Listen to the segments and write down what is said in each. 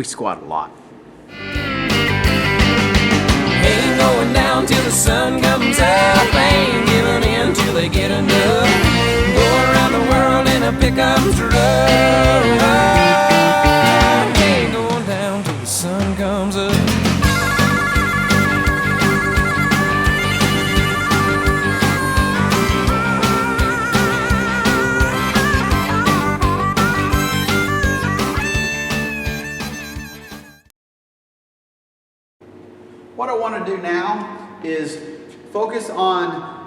we squat a lot. Ain't going down till the sun comes up. Ain't giving in till they get enough. Go around the world in a pickup truck. Ain't going down till the sun comes up. What I want to do now is focus on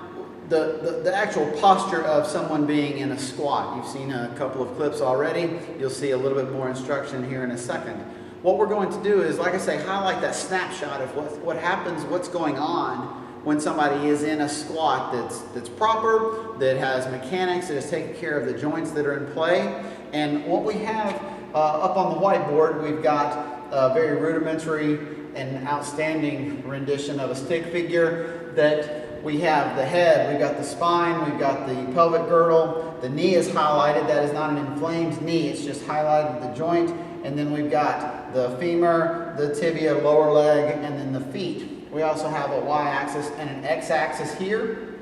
the actual posture of someone being in a squat. You've seen a couple of clips already. You'll see a little bit more instruction here in a second. What we're going to do is, like I say, highlight that snapshot of what happens, what's going on when somebody is in a squat that's proper, that has mechanics, that is taking care of the joints that are in play. And what we have up on the whiteboard, we've got a very rudimentary and outstanding rendition of a stick figure that we have the head, we've got the spine, we've got the pelvic girdle, the knee is highlighted. That is not an inflamed knee, it's just highlighted the joint. And then we've got the femur, the tibia, lower leg, and then the feet. We also have a y-axis and an x-axis here.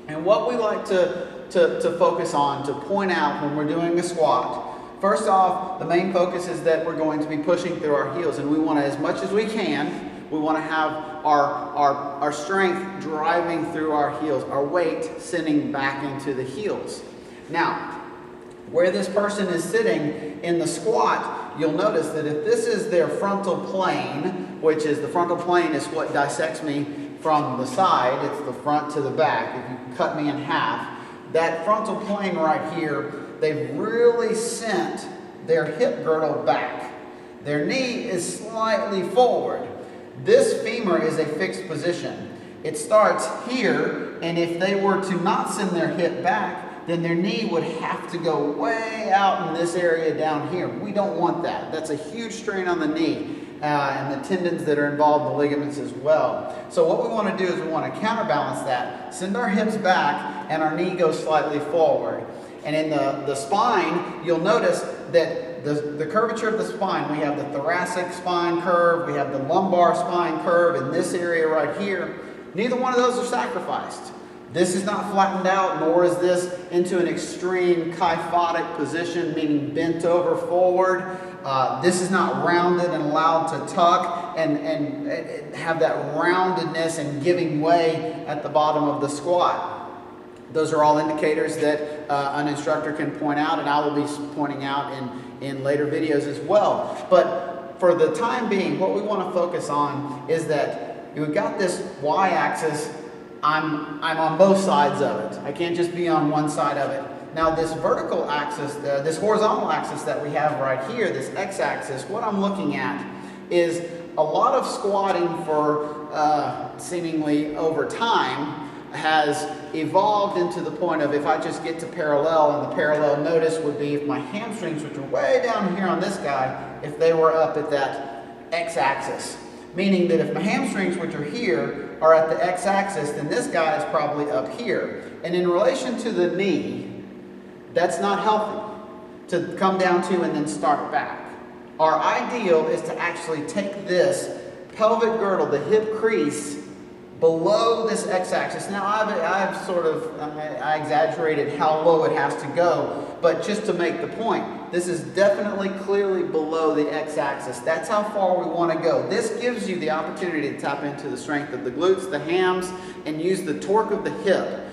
And what we like to focus on, to point out when we're doing a squat, first off, the main focus is that we're going to be pushing through our heels, and we want to, as much as we can, we want to have our strength driving through our heels, our weight sending back into the heels. Now, where this person is sitting in the squat, you'll notice that if this is their frontal plane, which is the frontal plane is what dissects me from the side, it's the front to the back. If you cut me in half, that frontal plane right here, they've really sent their hip girdle back. Their knee is slightly forward. This femur is a fixed position. It starts here, and if they were to not send their hip back, then their knee would have to go way out in this area down here. We don't want that. That's a huge strain on the knee and the tendons that are involved, the ligaments as well. So what we want to do is we want to counterbalance that, send our hips back, and our knee goes slightly forward. And in the spine, you'll notice that the curvature of the spine, we have the thoracic spine curve, we have the lumbar spine curve in this area right here. Neither one of those are sacrificed. This is not flattened out, nor is this into an extreme kyphotic position, meaning bent over forward. This is not rounded and allowed to tuck and have that roundedness and giving way at the bottom of the squat. Those are all indicators that an instructor can point out, and I will be pointing out in later videos as well. But for the time being, what we want to focus on is that we've got this y-axis. I'm on both sides of it. I can't just be on one side of it. Now this vertical axis, this horizontal axis that we have right here, this x-axis, what I'm looking at is a lot of squatting for seemingly over time has evolved into the point of, if I just get to parallel, and the parallel notice would be if my hamstrings, which are way down here on this guy, if they were up at that x-axis. Meaning that if my hamstrings, which are here, are at the x-axis, then this guy is probably up here. And in relation to the knee, that's not healthy to come down to and then start back. Our ideal is to actually take this pelvic girdle, the hip crease, below this x-axis. Now I exaggerated how low it has to go, but just to make the point, this is definitely clearly below the x-axis. That's how far we want to go. This gives you the opportunity to tap into the strength of the glutes, the hams, and use the torque of the hip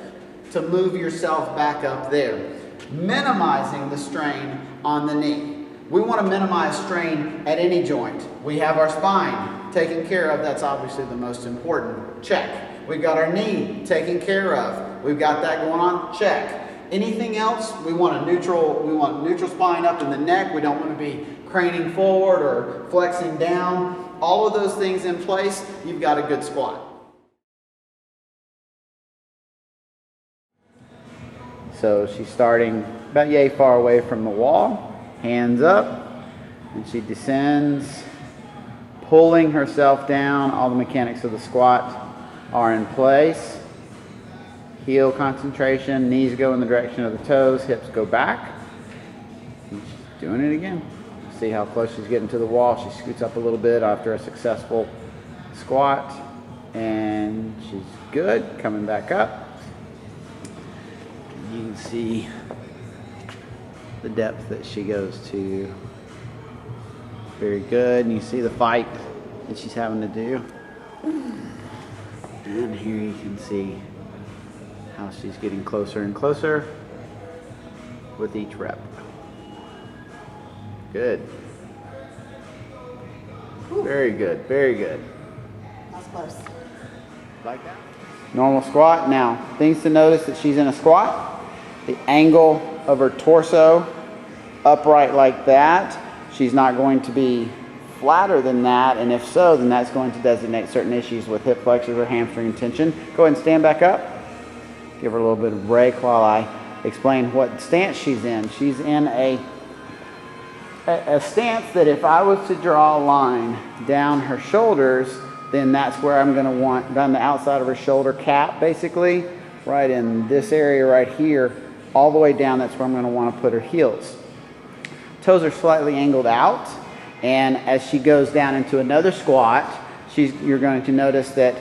to move yourself back up there, minimizing the strain on the knee. We want to minimize strain at any joint. We have our spine taken care of. That's obviously the most important. Check. We've got our knee taken care of. We've got that going on. Check. Anything else? We want neutral spine up in the neck. We don't want to be craning forward or flexing down. All of those things in place, you've got a good squat. So she's starting about yay far away from the wall, hands up, and she descends, pulling herself down. All the mechanics of the squat are in place. Heel concentration, knees go in the direction of the toes, hips go back. And she's doing it again. see how close she's getting to the wall. She scoots up a little bit after a successful squat, and she's good. Coming back up. You can see the depth that she goes to. Very good. And you see the fight that she's having to do. And here you can see how she's getting closer and closer with each rep. Good. Very good. Very good. That's close. Like that. Normal squat. Now, things to notice that she's in a squat. The angle of her torso upright like that. She's not going to be flatter than that, and if so, then that's going to designate certain issues with hip flexors or hamstring tension. Go ahead and stand back up. Give her a little bit of break while I explain what stance she's in. She's in a stance that if I was to draw a line down her shoulders, then that's where I'm going to want, down the outside of her shoulder cap, basically, right in this area right here, all the way down, that's where I'm going to want to put her heels. Toes are slightly angled out, and as she goes down into another squat, you're going to notice that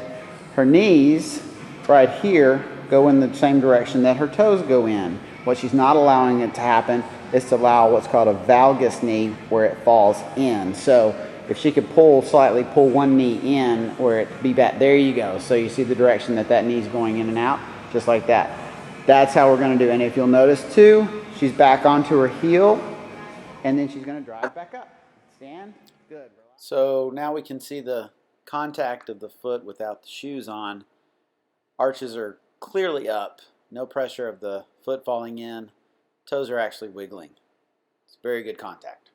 her knees right here go in the same direction that her toes go in. What she's not allowing it to happen is to allow what's called a valgus knee, where it falls in. So if she could slightly pull one knee in where it be back, there you go. So you see the direction that knee's going in and out, just like that. That's how we're going to do it. And if you'll notice too, she's back onto her heel, and then she's going to drive back up. Stand. Good. So now we can see the contact of the foot without the shoes on. Arches are clearly up. No pressure of the foot falling in. Toes are actually wiggling. It's very good contact.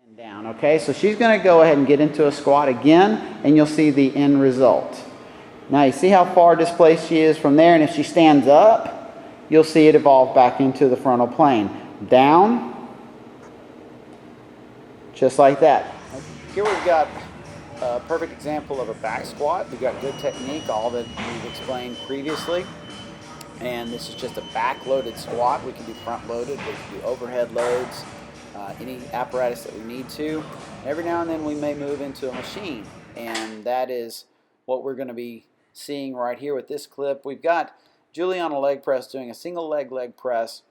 And down. Okay, so she's going to go ahead and get into a squat again, and you'll see the end result. Now you see how far displaced she is from there, and if she stands up, you'll see it evolve back into the frontal plane. Down. Just like that. Here we've got a perfect example of a back squat. We've got good technique, all that we've explained previously. And this is just a back-loaded squat. We can do front-loaded, we can do overhead loads, any apparatus that we need to. Every now and then we may move into a machine, and that is what we're going to be seeing right here with this clip. We've got Julie on a leg press doing a single leg press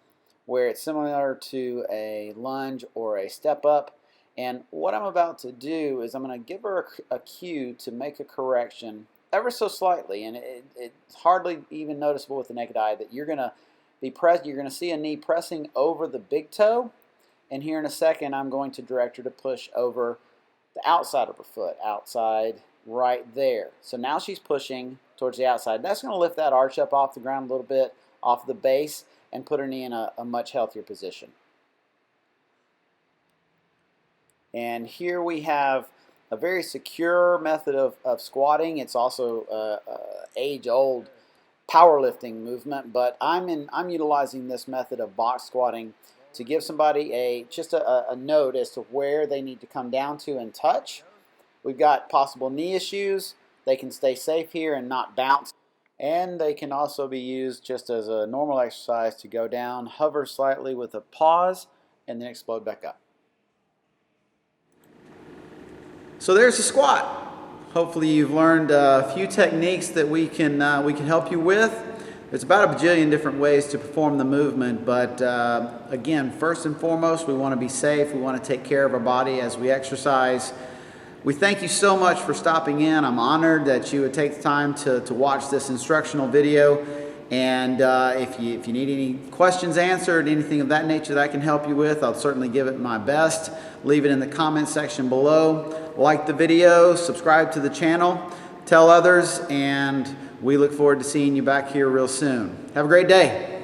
where it's similar to a lunge or a step up. And what I'm about to do is I'm going to give her a cue to make a correction ever so slightly, and it's hardly even noticeable with the naked eye, that you're going to you're going to see a knee pressing over the big toe, and here in a second I'm going to direct her to push over the outside of her foot, outside right there. So now she's pushing towards the outside. That's going to lift that arch up off the ground a little bit, off the base, and put her knee in a much healthier position. And here we have a very secure method of squatting. It's also age-old powerlifting movement, but I'm utilizing this method of box squatting to give somebody just a note as to where they need to come down to and touch. We've got possible knee issues. They can stay safe here and not bounce. And they can also be used just as a normal exercise to go down, hover slightly with a pause, and then explode back up. So there's a squat. Hopefully you've learned a few techniques that we can help you with. There's about a bajillion different ways to perform the movement, but again, first and foremost, we want to be safe. We want to take care of our body as we exercise. We thank you so much for stopping in. I'm honored that you would take the time to watch this instructional video. And if you need any questions answered, anything of that nature that I can help you with, I'll certainly give it my best. Leave it in the comment section below. Like the video, subscribe to the channel, tell others, and we look forward to seeing you back here real soon. Have a great day.